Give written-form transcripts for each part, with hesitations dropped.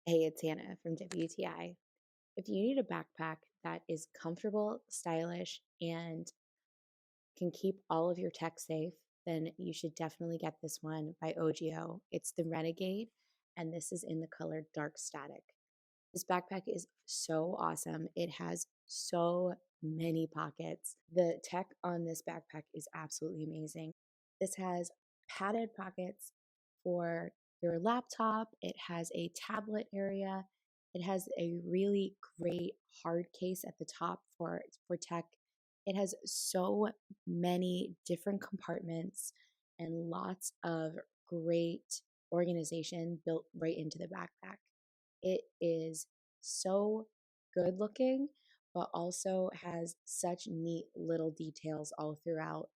Hey, it's Hannah from WTI. If you need a backpack that is comfortable, stylish, and can keep all of your tech safe, then you should definitely get this one by OGIO. It's the Renegade, and this is in the color Dark Static. This backpack is so awesome. It has so many pockets. The tech on this backpack is absolutely amazing. This has padded pockets for your laptop, it has a tablet area, it has a really great hard case at the top for tech. It has so many different compartments and lots of great organization built right into the backpack. It is so good looking, but also has such neat little details all throughout.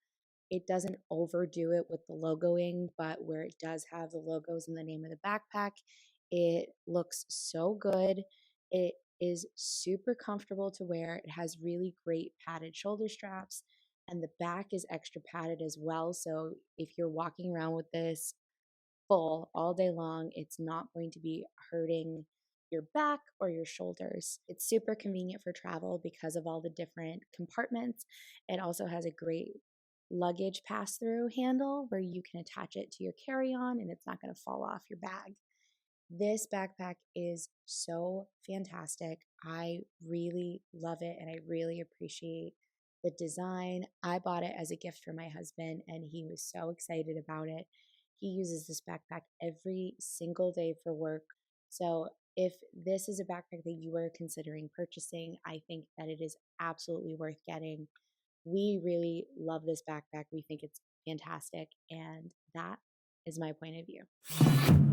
It doesn't overdo it with the logoing, but where it does have the logos and the name of the backpack, it looks so good. It is super comfortable to wear. It has really great padded shoulder straps, and the back is extra padded as well. So if you're walking around with this full all day long, it's not going to be hurting your back or your shoulders. It's super convenient for travel because of all the different compartments. It also has a great luggage pass through handle where you can attach it to your carry on and it's not going to fall off your bag. This backpack is so fantastic. I really love it and I really appreciate the design. I bought it as a gift for my husband and he was so excited about it. He uses this backpack every single day for work. So, if this is a backpack that you are considering purchasing, I think that it is absolutely worth getting. We really love this backpack. We think it's fantastic. And that is my point of view.